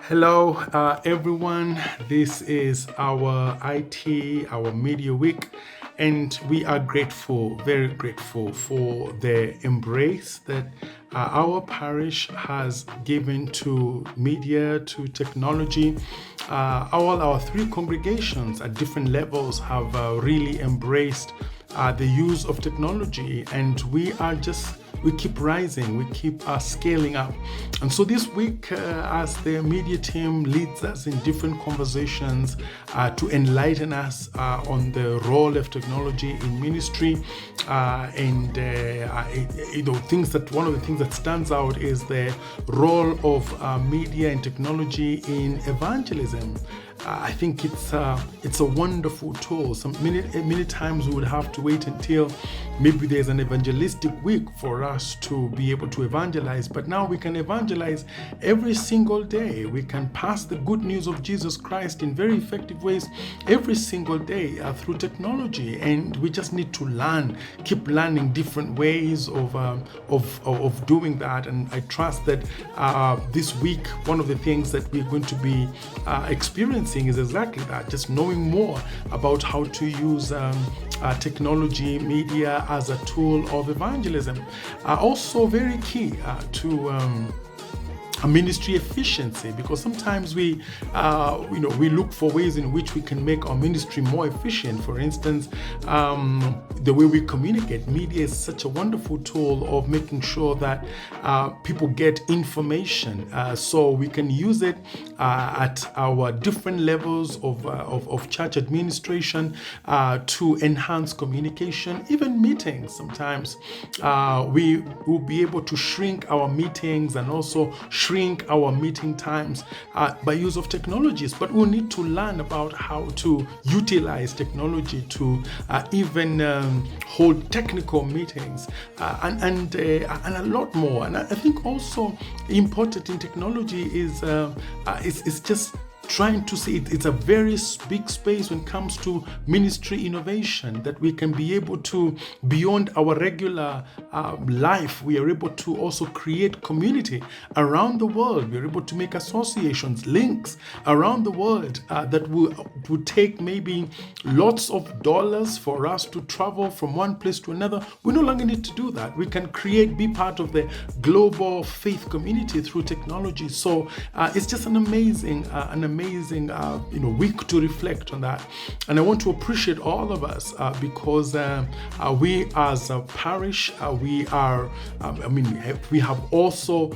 Hello, everyone. This is our our Media Week, and we are grateful, very grateful for the embrace that our parish has given to media, to technology. All our three congregations at different levels have really embraced the use of technology, and we keep rising, we keep scaling up. And so this week, as the media team leads us in different conversations to enlighten us on the role of technology in ministry, one of the things that stands out is the role of media and technology in evangelism. I think it's a wonderful tool. Many times we would have to wait until maybe there's an evangelistic week for us to be able to evangelize. But now we can evangelize every single day. We can pass the good news of Jesus Christ in very effective ways every single day through technology, and we just need to keep learning different ways of doing that. And I trust that this week, one of the things that we're going to be experiencing is exactly that, just knowing more about how to use technology, media as a tool of evangelism. Also very key to ministry efficiency, because sometimes we look for ways in which we can make our ministry more efficient. For instance, the way we communicate. Media is such a wonderful tool of making sure that people get information, so we can use it at our different levels of church administration to enhance communication, even meetings. Sometimes we will be able to shrink our meetings and also shrink our meeting times by use of technologies, but we'll need to learn about how to utilize technology to even hold technical meetings and a lot more. And I think also important in technology is just trying to see it's a very big space when it comes to ministry innovation, that we can be able to, beyond our regular life, we are able to also create community around the world. We are able to make associations, links around the world that would take maybe lots of dollars for us to travel from one place to another. We no longer need to do that. We can be part of the global faith community through technology. So it's just an amazing week to reflect on that. And I want to appreciate all of us because we as a parish, we have also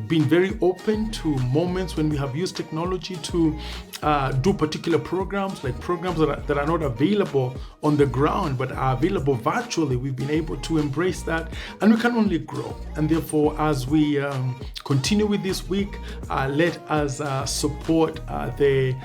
been very open to moments when we have used technology to do particular programs, like programs that are not available on the ground but are available virtually. We've been able to embrace that, and we can only grow. And therefore, as we continue with this week, let us support the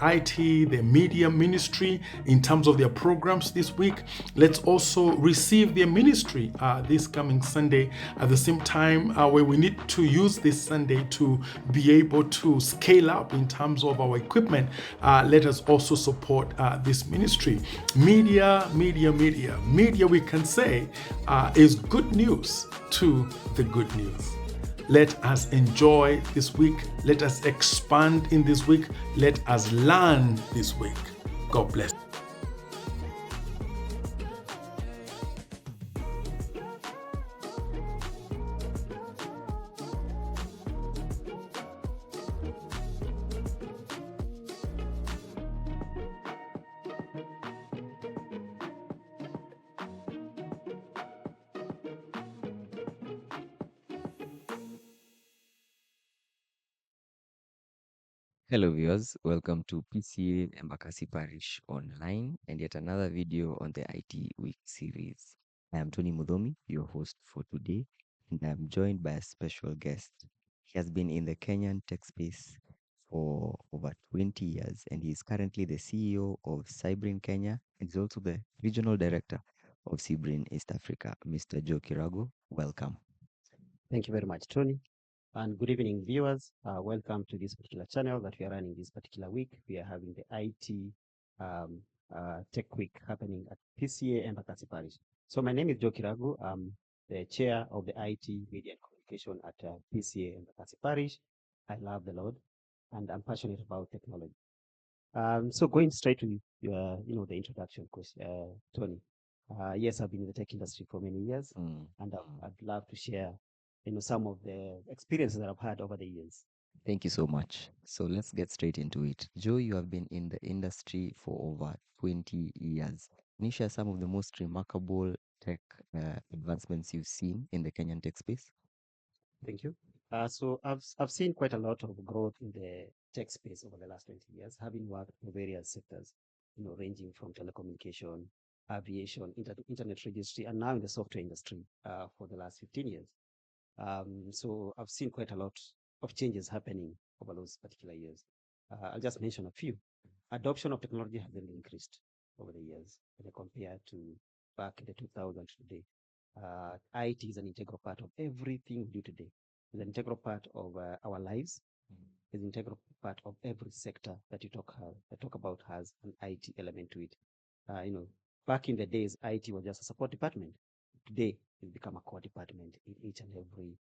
IT, the media ministry in terms of their programs this week. Let's also receive their ministry this coming Sunday at the same time, where we need to use this Sunday to be able to scale up in terms of our equipment. Let us also support this ministry. Media, we can say, is good news to the good news. Let us enjoy this week. Let us expand in this week. Let us learn this week. God bless. Hello viewers, welcome to PCEA Embakasi Parish Online and yet another video on the IT Week series. I am Tony Mudomi, your host for today, and I'm joined by a special guest. He has been in the Kenyan tech space for over 20 years and he is currently the CEO of Sybrin Kenya and is also the Regional Director of Sybrin East Africa. Mr. Joe Kiragu, welcome. Thank you very much, Tony. And good evening, viewers. Welcome to this particular channel that we are running this particular week. We are having the IT Tech Week happening at PCEA Embakasi Parish. So my name is Joe Kiragu. I'm the chair of the IT Media and Communication at PCEA Embakasi Parish. I love the Lord. and I'm passionate about technology. So going straight to the introduction question, Tony. Yes, I've been in the tech industry for many years, Mm. and I'd love to share, some of the experiences that I've had over the years. Thank you so much. So let's get straight into it. Joe, you have been in the industry for over 20 years. Can you share some of the most remarkable tech advancements you've seen in the Kenyan tech space? Thank you. So I've seen quite a lot of growth in the tech space over the last 20 years, having worked in various sectors, ranging from telecommunication, aviation, internet registry, and now in the software industry for the last 15 years. So I've seen quite a lot of changes happening over those particular years. I'll just mention a few. Adoption of technology has been increased over the years when I compare to back in the 2000s today. IT is an integral part of everything we do today. It's an integral part of our lives. It's an integral part of every sector that you talk about has an IT element to it. Back in the days, IT was just a support department. Today, it's become a core department in each and every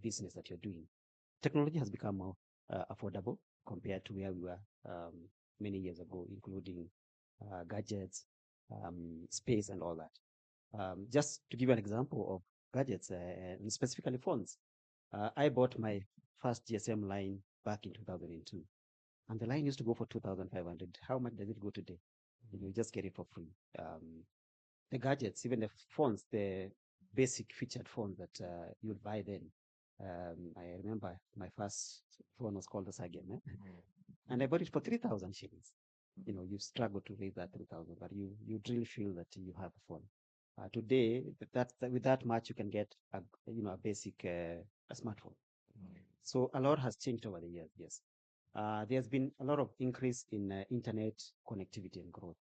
business that you're doing. Technology has become more affordable compared to where we were many years ago, including gadgets, space, and all that. Just to give you an example of gadgets, and specifically phones, I bought my first GSM line back in 2002, and the line used to go for 2,500. How much does it go today? You just get it for free. The gadgets, even the phones, the basic featured phones that you'd buy then. I remember my first phone was called the Sagem, and I bought it for 3,000 shillings. You struggle to raise that 3,000, but you really feel that you have a phone. Today, with that much, you can get a basic a smartphone. So a lot has changed over the years. Yes, there's been a lot of increase in internet connectivity and growth.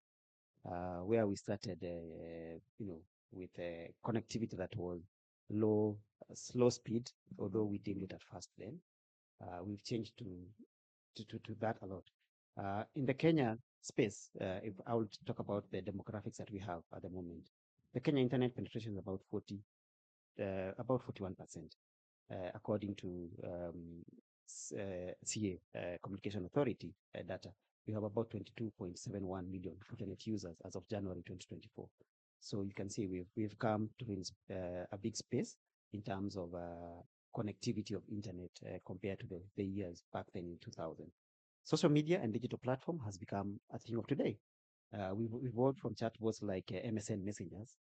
Where we started, with connectivity that was slow speed, although we deemed it at first then. We've changed to that a lot. In the Kenya space, if I will talk about the demographics that we have at the moment, the Kenya internet penetration is about 41%, according to CA, Communication Authority data. We have about 22.71 million internet users as of January 2024. So you can see we've come to a big space in terms of connectivity of internet compared to the years back then in 2000. Social media and digital platform has become a thing of today. We've evolved from chatbots like MSN messengers,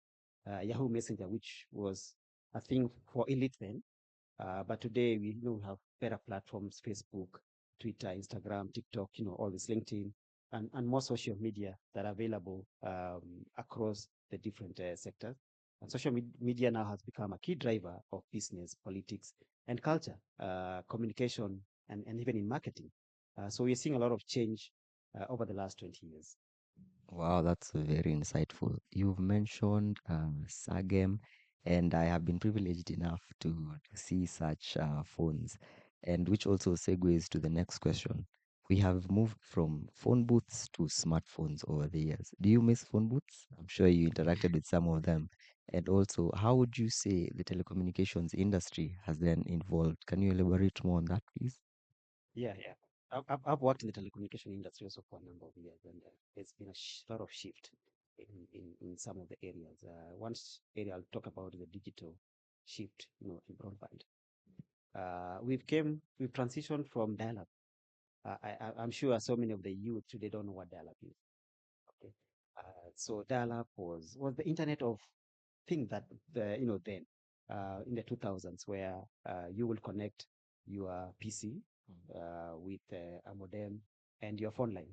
Yahoo Messenger, which was a thing for elite then, but today we have better platforms: Facebook, Twitter, Instagram, TikTok, all this, LinkedIn, and more social media that are available across the different sectors. And social media now has become a key driver of business, politics, and culture, communication, and even in marketing. So we're seeing a lot of change over the last 20 years. Wow, that's very insightful. You've mentioned Sagem, and I have been privileged enough to see such phones, and which also segues to the next question. We have moved from phone booths to smartphones over the years. Do you miss phone booths? I'm sure you interacted with some of them. And also, how would you say the telecommunications industry has then evolved? Can you elaborate more on that, please? Yeah, yeah. I've worked in the telecommunication industry also for a number of years, and there's been a lot of shift in some of the areas. One area I'll talk about is the digital shift, in broadband. We've transitioned from dial-up. I'm sure so many of the youth today don't know what dial-up is. Okay, so dial-up was the internet of thing that then in the 2000s, where you will connect your PC with a modem and your phone line,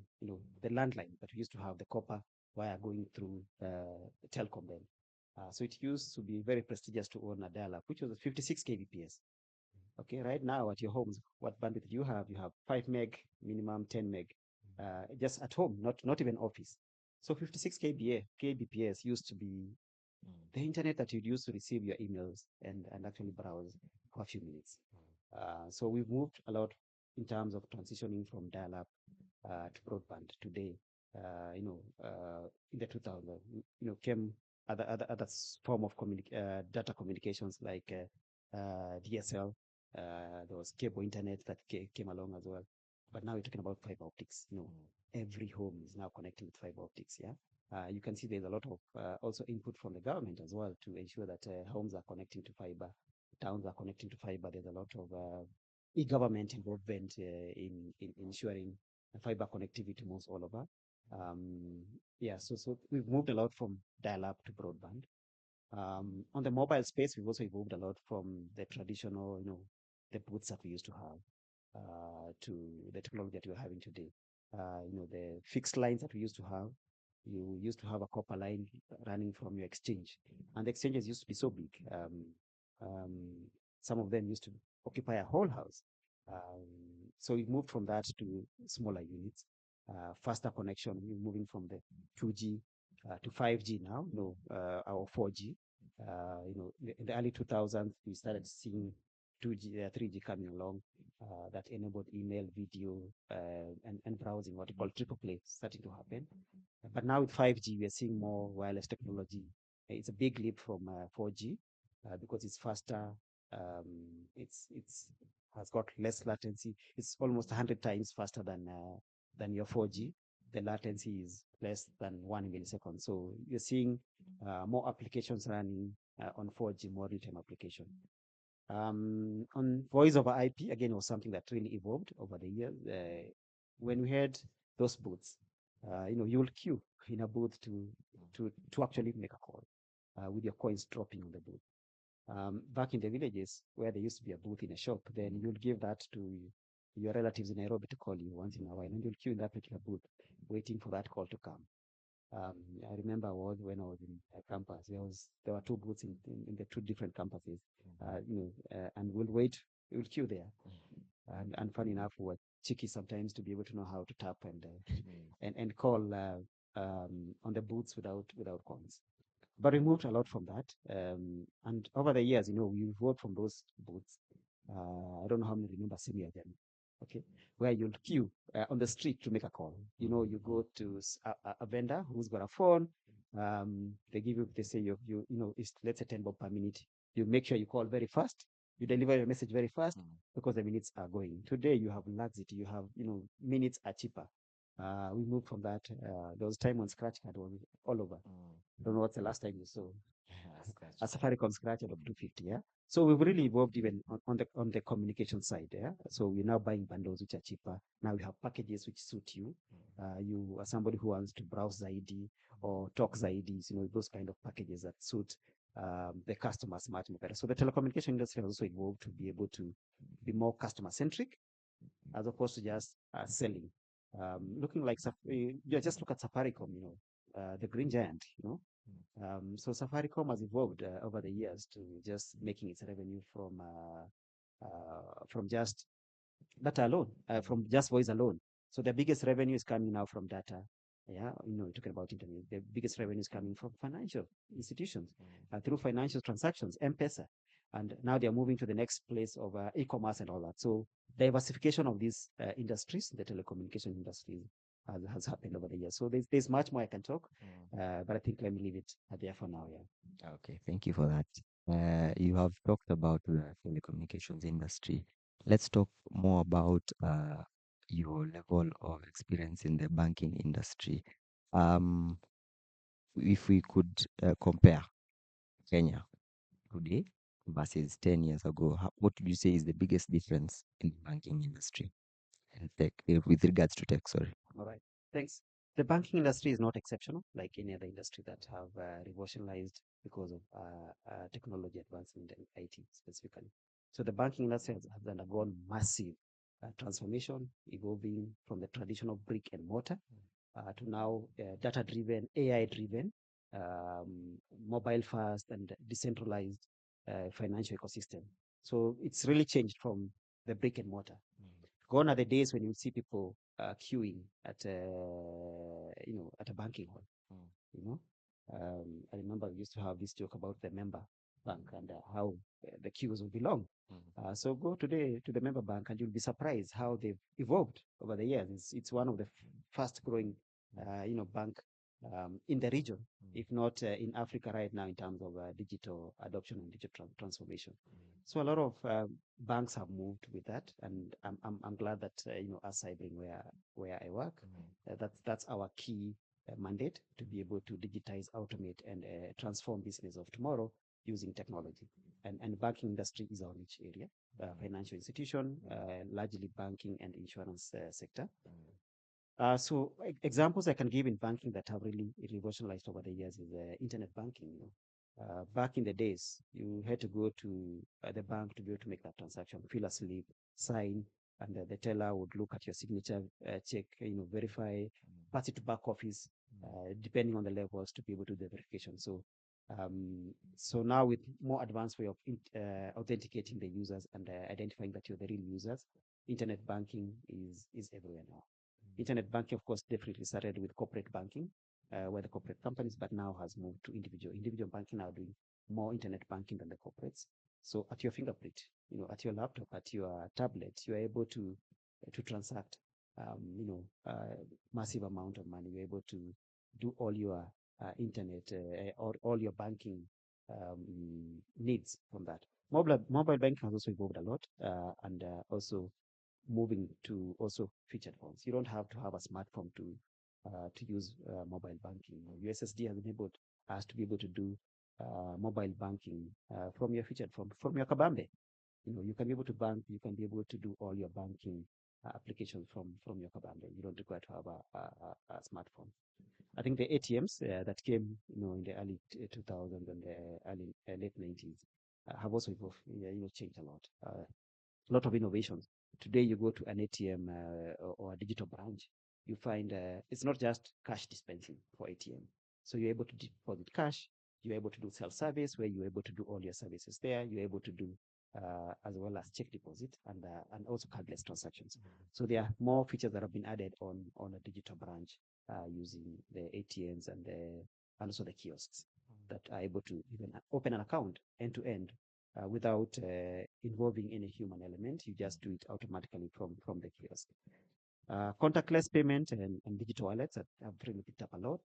the landline that we used to have, the copper wire going through the telecom then. So it used to be very prestigious to own a dial-up, which was a 56 kbps. Okay, right now at your homes, what bandwidth do you have? You have 5 meg minimum, 10 meg, just at home, not even office. So 56 kbps used to be the internet that you'd use to receive your emails and actually browse for a few minutes. So we've moved a lot in terms of transitioning from dial-up to broadband today. In the 2000s, came other form of data communications like DSL. There was cable internet that came along as well. but now we're talking about fiber optics. Every home is now connecting with fiber optics. Yeah. You can see there's a lot of also input from the government as well to ensure that homes are connecting to fiber, towns are connecting to fiber. There's a lot of e-government involvement in ensuring fiber connectivity moves all over. Yeah, so we've moved a lot from dial-up to broadband. On the mobile space, we've also evolved a lot from the traditional, the booths that we used to have to the technology that we're having today. The fixed lines that we used to have, you used to have a copper line running from your exchange, and the exchanges used to be so big. Some of them used to occupy a whole house. So we moved from that to smaller units, faster connection. We're moving from the 2G to 5G now, or 4G. In the early 2000s, we started seeing 2G, 3G coming along that enabled email, video, and browsing, what we call triple play, starting to happen. But now with 5G, we are seeing more wireless technology. It's a big leap from 4G because it's faster. It's has got less latency. It's almost 100 times faster than your 4G. The latency is less than 1 millisecond. So you're seeing more applications running on 4G, more real-time application. On voice over IP, again, was something that really evolved over the years. When we had those booths, you will queue in a booth to actually make a call with your coins dropping on the booth. Back in the villages where there used to be a booth in a shop, then you'll give that to your relatives in Nairobi to call you once in a while, and you'll queue in that particular booth waiting for that call to come. I remember when I was in a campus, there were two booths in the two different campuses, and we'll queue there. And funny enough, we were cheeky sometimes to be able to know how to tap and call on the booths without coins. But we moved a lot from that. And over the years, we've worked from those booths. I don't know how many remember senior then, okay, where you'll queue on the street to make a call. You go to a vendor who's got a phone. They say it's, let's say, 10 bob per minute. You make sure you call very fast. You deliver your message very fast because the minutes are going. Today you have laxity. You have, minutes are cheaper. We moved from that. There was time when scratch card was all over. I don't know what's the last time you saw a Safaricom scratch card of 250. Yeah. So we've really evolved even on the communication side. Yeah. So we're now buying bundles which are cheaper. Now we have packages which suit you. You are somebody who wants to browse Zaidi or talk Zaidi, those kind of packages that suit the customers much more better. So the telecommunication industry has also evolved to be able to be more customer centric as opposed to just selling. Looking like just look at Safaricom, the green giant, so Safaricom has evolved over the years to just making its revenue from just data alone, from just voice alone. So the biggest revenue is coming now from data. Yeah, talking about internet, the biggest revenue is coming from financial institutions through financial transactions, M-Pesa. And now they're moving to the next place of e-commerce and all that. So diversification of these industries, the telecommunication industry, has happened over the years. So there's much more I can talk, but I think let me leave it there for now. Yeah. Okay, thank you for that. You have talked about the telecommunications industry. Let's talk more about your level of experience in the banking industry. If we could compare Kenya today versus 10 years ago, what would you say is the biggest difference in the banking industry and tech, with regards to tech? Sorry. All right. Thanks. The banking industry is not exceptional, like any other industry that have revolutionized because of technology advancement and IT specifically. So the banking industry has undergone massive transformation, evolving from the traditional brick and mortar to now data-driven, AI-driven, mobile first, and decentralized financial ecosystem. So it's really changed from the brick and mortar. Gone are the days when you see people queuing at a banking hall. I remember we used to have this joke about the member bank and how the queues would be long. So go today to the member bank and you'll be surprised how they've evolved over the years. It's one of the fast growing bank in the region, if not in Africa right now in terms of digital adoption and digital transformation. So a lot of banks have moved with that, and I'm glad that as Sybrin, where I work, that's our key mandate, to be able to digitize, automate, and transform business of tomorrow using technology. And banking industry is our niche area. Financial institution, largely banking and insurance sector. So examples I can give in banking that have really revolutionized over the years is internet banking. Back in the days, you had to go to the bank to be able to make that transaction, fill a slip, sign, and the teller would look at your signature, check, verify, pass it to back office, depending on the levels to be able to do the verification. So now with more advanced way of authenticating the users and identifying that you're the real users, internet banking is everywhere now. Internet banking, of course, definitely started with corporate banking, where the corporate companies, but now has moved to individual. Individual banking now doing more internet banking than the corporates. So at your fingerprint, at your laptop, at your tablet, you are able to transact, massive amount of money. You're able to do all your internet or all your banking needs from that. Mobile banking has also evolved a lot, and also moving to also featured phones. You don't have to have a smartphone to use mobile banking. USSD has enabled us to be able to do mobile banking from your featured phone, from your kabambe. You can be able to bank. You can be able to do all your banking applications from your kabambe. You don't require to have a smartphone. I think the ATMs that came, in the early 2000s and the late 90s have also evolved, changed a lot. A lot of innovations. Today, you go to an ATM or a digital branch, you find it's not just cash dispensing for ATM. So you're able to deposit cash. You're able to do self-service, where you're able to do all your services there. You're able to do as well as check deposit and also cardless transactions. So there are more features that have been added on a digital branch using the ATMs and also the kiosks that are able to even open an account end to end without involving any human element. You just do it automatically from the kiosk. Contactless payment and digital wallets have really picked up a lot.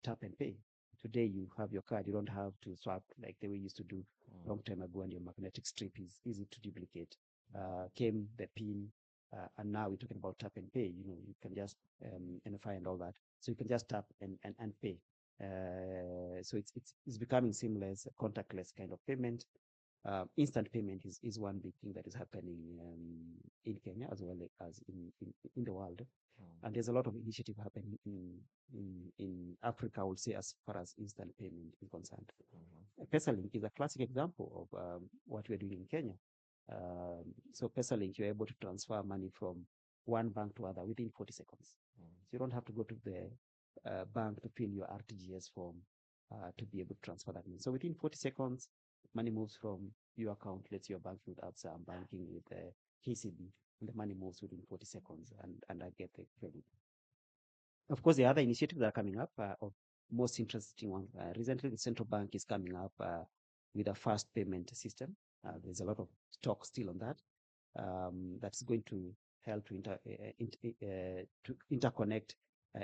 Tap and pay. Today you have your card. You don't have to swap like the way we used to do long time ago, and your magnetic strip is easy to duplicate. Came the PIN, and now we're talking about tap and pay. You can just NFI and all that. So you can just tap and pay. So it's becoming seamless, contactless kind of payment. Instant payment is one big thing that is happening in Kenya as well as in the world. And there's a lot of initiative happening in Africa, I would say, as far as instant payment is concerned. PesaLink is a classic example of what we're doing in Kenya. So PesaLink, you're able to transfer money from one bank to other within 40 seconds. So you don't have to go to the bank to fill your RTGS form to be able to transfer that money. So within 40 seconds, money moves from your account. Let's say you're banking with ABSA, I'm banking with KCB, and the money moves within 40 seconds, and I get the credit. Of course, the other initiatives that are coming up of most interesting ones. Recently, the central bank is coming up with a fast payment system. There's a lot of talk still on that. That's going to help to interconnect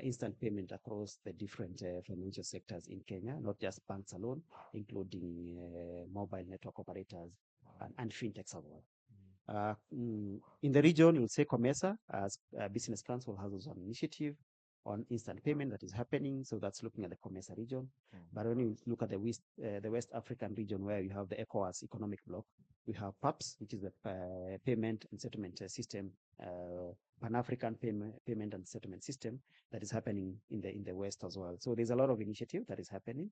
instant payment across the different financial sectors in Kenya, not just banks alone, including mobile network operators and fintechs as well. In the region, you would say COMESA, as Business Council, has also an initiative on instant payment that is happening. So that's looking at the COMESA region. But when you look at the West African region, where you have the ECOWAS economic bloc, we have PAPS, which is the payment and settlement system, Pan-African payment and settlement system that is happening in the West as well. So there's a lot of initiative that is happening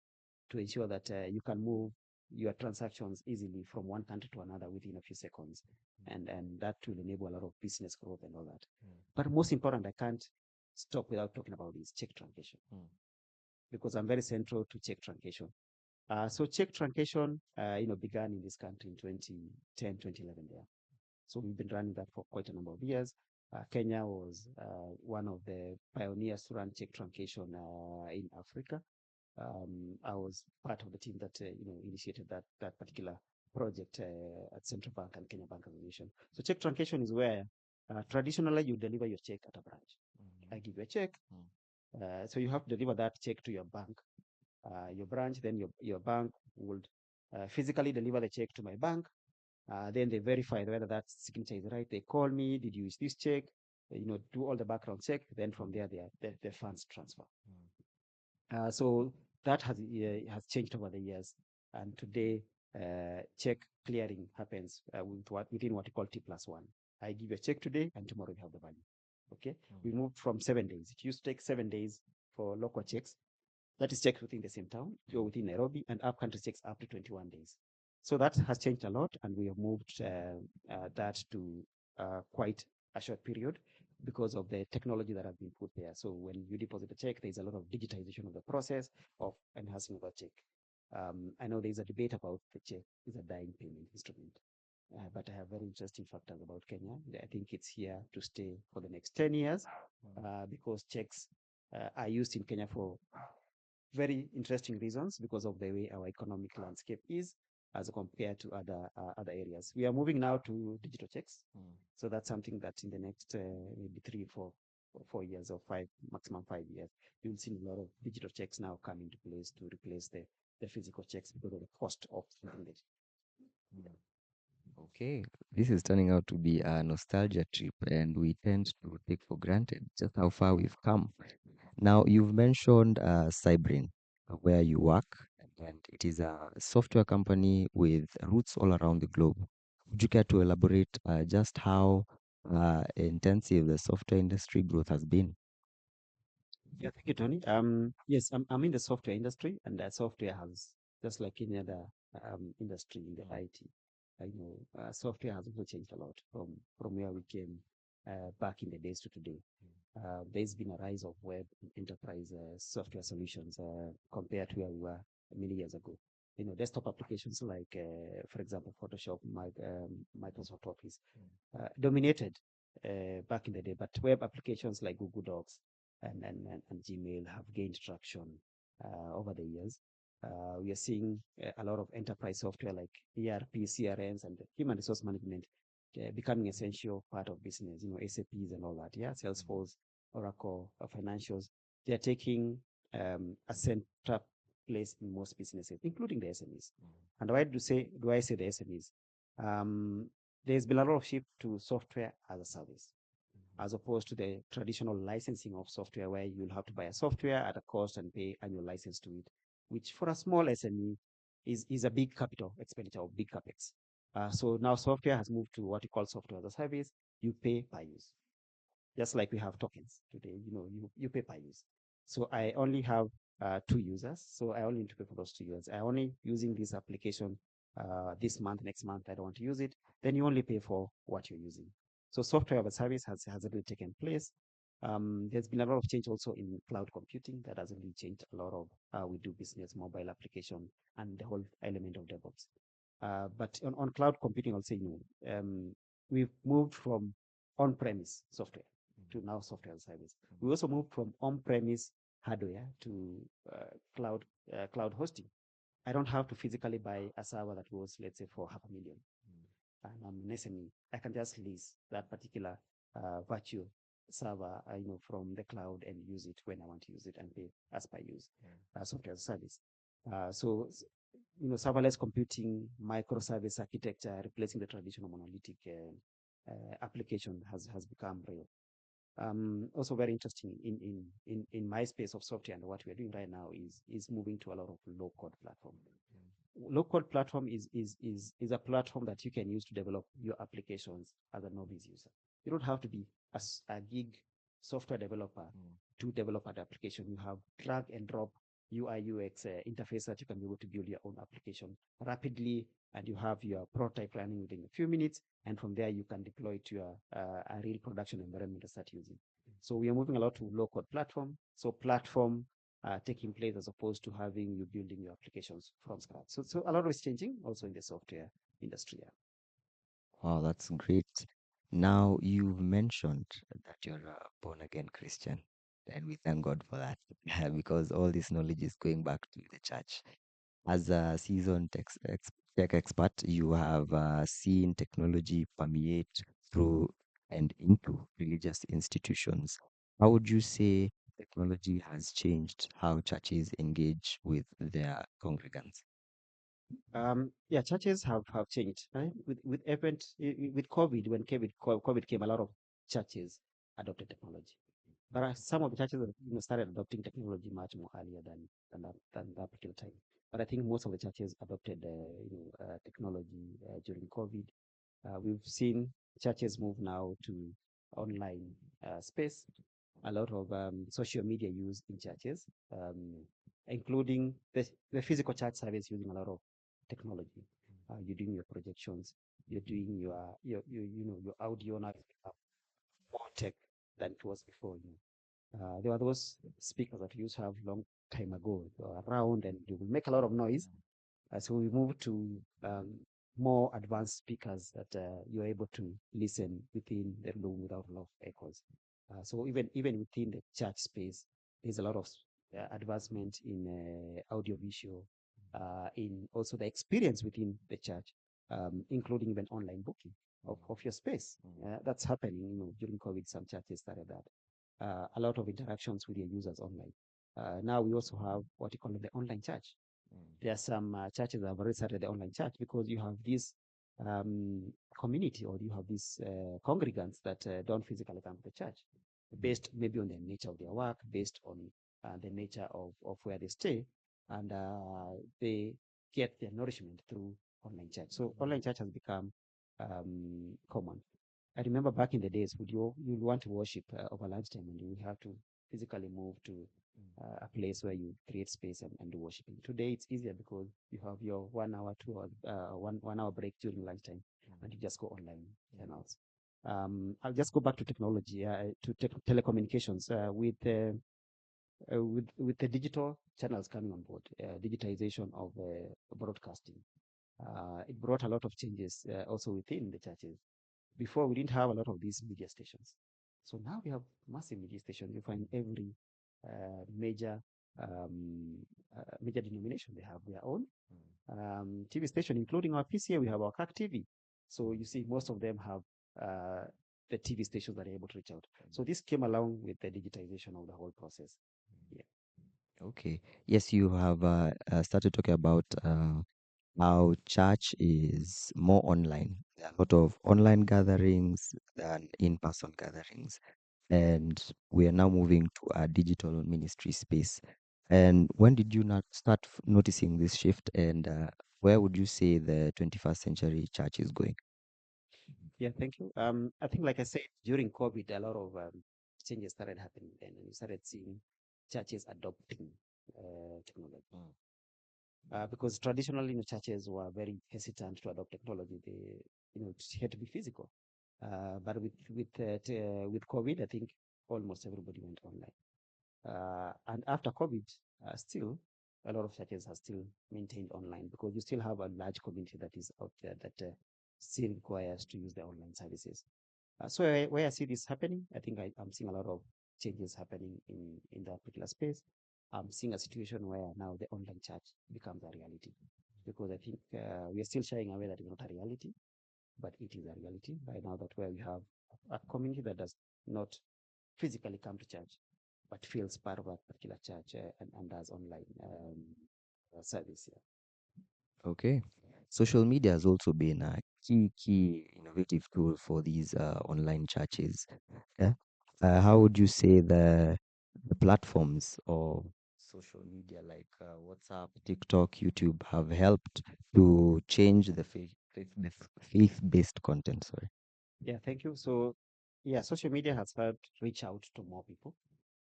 to ensure that you can move your transactions easily from one country to another within a few seconds. And that will enable a lot of business growth and all that. But most important, I can't stop without talking about is check truncation, because I'm very central to check truncation. So check truncation, began in this country in 2010, 2011 there. So we've been running that for quite a number of years. Kenya was one of the pioneers to run check truncation in Africa. I was part of the team that initiated that particular project at Central Bank and Kenya Bank Association. So check truncation is where traditionally you deliver your check at a branch. I give you a check, So you have to deliver that check to your bank, your branch, then your bank would physically deliver the check to my bank. Then they verify whether that signature is right. They call me, did you use this check? Do all the background check. Then from there, the funds transfer. So that has changed over the years. And today, check clearing happens within what you call T+1. I give a check today, and tomorrow you have the value. Okay, we moved from 7 days. It used to take 7 days for local checks. That is checked within the same town, or within Nairobi, and up-country checks up to 21 days. So that has changed a lot, and we have moved that to quite a short period because of the technology that has been put there. So when you deposit a check, there's a lot of digitization of the process of enhancing the check. I know there's a debate about the check is a dying payment instrument. But I have very interesting factors about Kenya. I think it's here to stay for the next 10 years because checks are used in Kenya for very interesting reasons because of the way our economic landscape is as compared to other areas. We are moving now to digital checks. So that's something that in the next maybe 3, 4 years or maximum 5 years, you'll see a lot of digital checks now come into place to replace the physical checks because of the cost of something that. Okay, this is turning out to be a nostalgia trip, and we tend to take for granted just how far we've come. Now, you've mentioned Sybrin, where you work, and it is a software company with roots all around the globe. Would you care to elaborate just how intensive the software industry growth has been? Yeah, thank you, Tony. Yes, I'm in the software industry, and software has, just like any other industry in the IT, software has also changed a lot from where we came back in the days to today. There's been a rise of web and enterprise software solutions compared to where we were many years ago. Desktop applications like, for example, Photoshop, Microsoft Office, dominated back in the day, but web applications like Google Docs and Gmail have gained traction over the years. We are seeing a lot of enterprise software like ERP, CRMs, and human resource management becoming essential part of business, SAPs and all that. Yeah, Salesforce, Oracle, financials, they are taking a center place in most businesses, including the SMEs. And why do I say the SMEs? There's been a lot of shift to software as a service, as opposed to the traditional licensing of software where you'll have to buy a software at a cost and pay annual license to it, which for a small SME is a big capital expenditure or big capex. So now software has moved to what you call software as a service. You pay per use, just like we have tokens today. You pay per use. So I only have 2 users, so I only need to pay for those 2 users. I only using this application this month, next month I don't want to use it. Then you only pay for what you're using. So software as a service has really taken place. There's been a lot of change also in cloud computing that has really changed a lot of how we do business, mobile application, and the whole element of DevOps. But on cloud computing, I'll say, we've moved from on-premise software to now software as a service. We also moved from on-premise hardware to cloud hosting. I don't have to physically buy a server that was, let's say, for $500,000. And I'm an SME. I can just lease that particular virtual server, from the cloud and use it when I want to use it and pay as per use, software as a service. So serverless computing, microservice architecture, replacing the traditional monolithic application has become real. Also very interesting in my space of software, and what we're doing right now is moving to a lot of low code platform. Low code platform is a platform that you can use to develop your applications as a novice user. You don't have to be a gig software developer to develop an application. You have drag and drop UI UX interface that you can be able to build your own application rapidly, and you have your prototype running within a few minutes, and from there you can deploy it to your a real production environment to start using. So we are moving a lot to low code platform. So platform taking place as opposed to having you building your applications from scratch. So a lot is changing also in the software industry. Yeah. Wow, that's great. Now, you've mentioned that you're a born again Christian, and we thank God for that because all this knowledge is going back to the church. As a seasoned tech expert, you have seen technology permeate through and into religious institutions. How would you say technology has changed how churches engage with their congregants? Yeah, churches have changed. Right? With COVID, when COVID came, a lot of churches adopted technology. But some of the churches have, started adopting technology much more earlier than that particular time. But I think most of the churches adopted technology during COVID. We've seen churches move now to online space, a lot of social media use in churches, including the physical church service using a lot of technology. You're doing your projections, you're doing your audio now more tech than it was before. There were those speakers that we used to have long time ago. They were around and they will make a lot of noise. So we moved to more advanced speakers that you're able to listen within the room without a lot of echoes. So even within the church space, there's a lot of advancement in audiovisual, in also the experience within the church, including even online booking of your space. That's happening. During COVID, some churches started that. A lot of interactions with your users online. Now we also have what you call the online church. There are some churches that have already started the online church because you have this community, or you have these congregants that don't physically come to the church, based maybe on the nature of their work, based on the nature of where they stay, and they get their nourishment through online church. So online church has become common. I remember back in the days, you want to worship over lunchtime, and you have to physically move to a place where you create space and do worshiping. Today, it's easier because you have your 1 hour, 2 hours, 1 hour break during lunchtime, and you just go online channels. I'll just go back to technology, to telecommunications, with the digital channels coming on board, digitization of broadcasting. It brought a lot of changes also within the churches. Before, we didn't have a lot of these media stations. So now we have massive media stations. You find every major major denomination, they have their own TV station, including our PCA. We have our CAC TV. So you see, most of them have the TV stations that are able to reach out. So this came along with the digitization of the whole process. Yeah. Okay. Yes, you have started talking about how church is more online. There are a lot of online gatherings than in-person gatherings. And we are now moving to a digital ministry space. And when did you not start noticing this shift? And where would you say the 21st century church is going? Yeah, thank you. I think, like I said, during COVID, a lot of changes started happening then, and you started seeing churches adopting technology. Because traditionally, churches were very hesitant to adopt technology. They, it had to be physical. But with COVID, I think almost everybody went online. And after COVID, still a lot of churches have still maintained online, because you still have a large community that is out there that still requires to use the online services. So where I see this happening, I think I'm seeing a lot of changes happening in that particular space. I'm seeing a situation where now the online church becomes a reality, because I think we are still shying away that it's not a reality, but it is a reality right now, that where we have a community that does not physically come to church, but feels part of that particular church, and does online service. Yeah. Okay. Social media has also been a key innovative tool for these online churches. Yeah. How would you say the platforms of social media like WhatsApp, TikTok, YouTube have helped to change the faith-based content? Sorry. Yeah, thank you. So, yeah, social media has helped reach out to more people,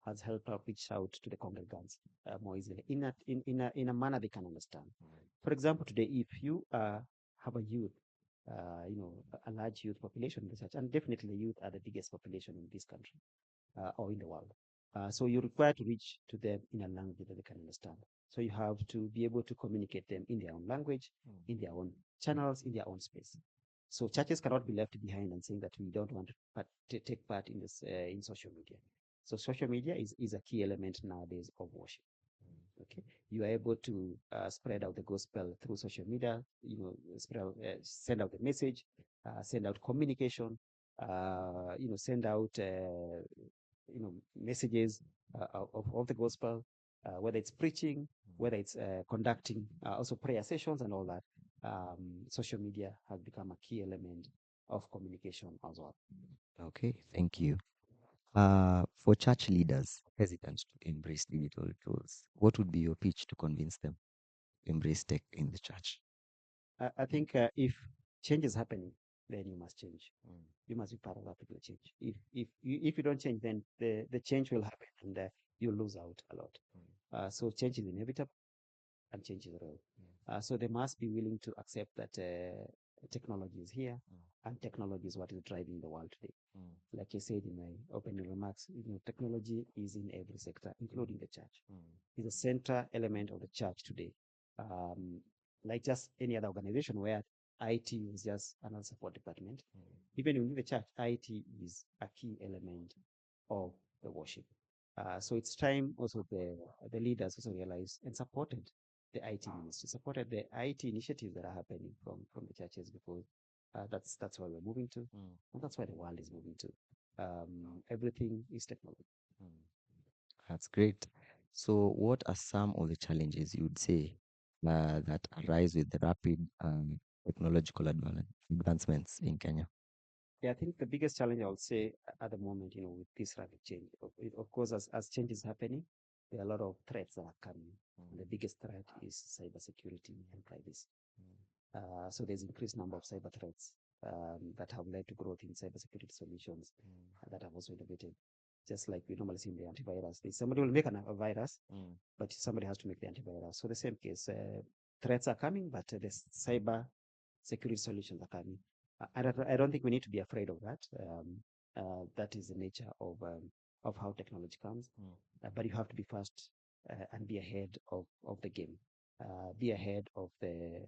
has helped out reach out to the congregants more easily, in a manner they can understand. For example, today, if you have a youth, a large youth population in the church, and definitely youth are the biggest population in this country or in the world. So you're required to reach to them in a language that they can understand. So you have to be able to communicate them in their own language, in their own channels, in their own space. So churches cannot be left behind and saying that we don't want to take part in this in social media. So social media is a key element nowadays of worship. Okay, you are able to spread out the gospel through social media. Send out the message, send out communication. Send out messages of the gospel, whether it's preaching, whether it's conducting also prayer sessions and all that. Social media has become a key element of communication as well. Okay, thank you. For church leaders hesitant to embrace digital tools, what would be your pitch to convince them to embrace tech in the church? I think if change is happening, then you must change. You must be part of that particular change. If you don't change, then the change will happen and you lose out a lot. So change is inevitable and change is real. So they must be willing to accept that technology is here and technology is what is driving the world today. Like I said in my opening remarks, technology is in every sector, including the church. It's a central element of the church today. Like just any other organization where IT is just another support department. Even within the church, IT is a key element of the worship. So it's time also the leaders also realized and supported the IT ministry, supported the IT initiatives that are happening from the churches, because that's where we're moving to, and that's where the world is moving to. Everything is technology. That's great. So, what are some of the challenges you would say that arise with the rapid technological advancements in Kenya? Yeah, I think the biggest challenge I would say at the moment, with this rapid change, of course, as change is happening, there are a lot of threats that are coming. And the biggest threat is cybersecurity and privacy. So there's increased number of cyber threats that have led to growth in cybersecurity solutions that have also innovated. Just like we normally see in the antivirus, somebody will make a virus, but somebody has to make the antivirus. So the same case, threats are coming, but the cyber security solutions are coming. I don't think we need to be afraid of that. That is the nature of how technology comes. But you have to be fast and be ahead of the game. Be ahead of the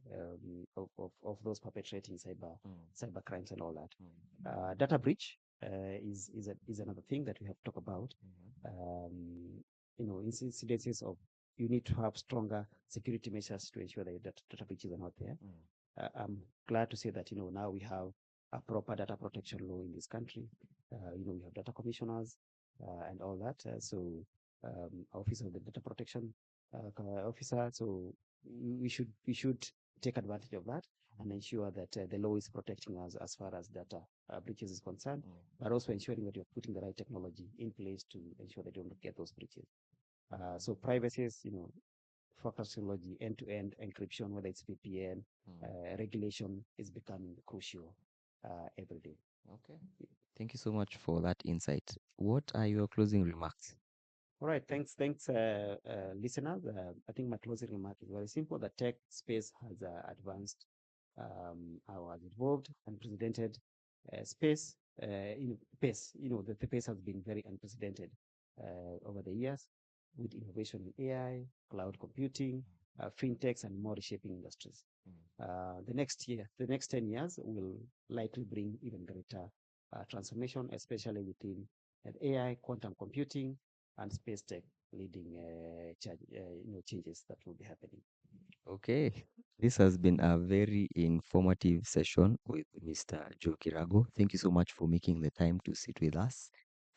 of those perpetrating cyber crimes and all that. Data breach is another thing that we have to talk about. Incidences of you need to have stronger security measures to ensure that data breaches are not there. I'm glad to say that now we have a proper data protection law in this country. We have data commissioners and all that. So Office of the Data Protection Officer. So we should take advantage of that and ensure that the law is protecting us as far as data breaches is concerned, but also ensuring that you're putting the right technology in place to ensure that you don't get those breaches. So privacy is, focus technology, end-to-end encryption, whether it's VPN, regulation is becoming crucial every day. Okay. Thank you so much for that insight. What are your closing remarks? All right, thanks, listeners. I think my closing remark is very simple. The tech space has advanced, has evolved, unprecedented space. Pace. The pace has been very unprecedented over the years, with innovation in AI, cloud computing, fintechs, and more reshaping industries. The next 10 years will likely bring even greater transformation, especially within AI, quantum computing, and space tech leading changes that will be happening. Okay, this has been a very informative session with Mr. Joe Kiragu. Thank you so much for making the time to sit with us.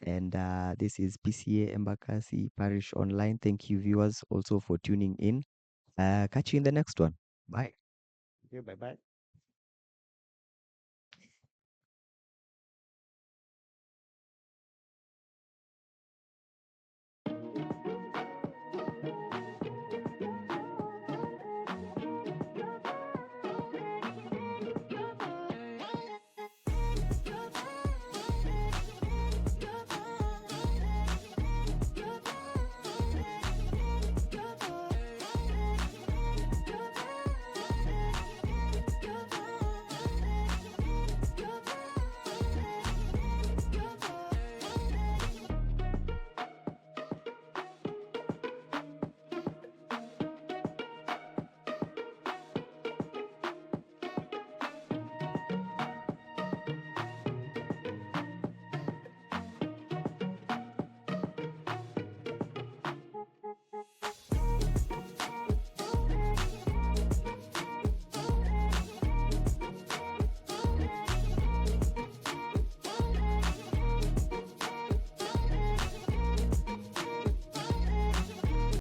And this is PCA Embakasi Parish Online. Thank you, viewers, also for tuning in. Catch you in the next one. Bye. Okay, bye bye.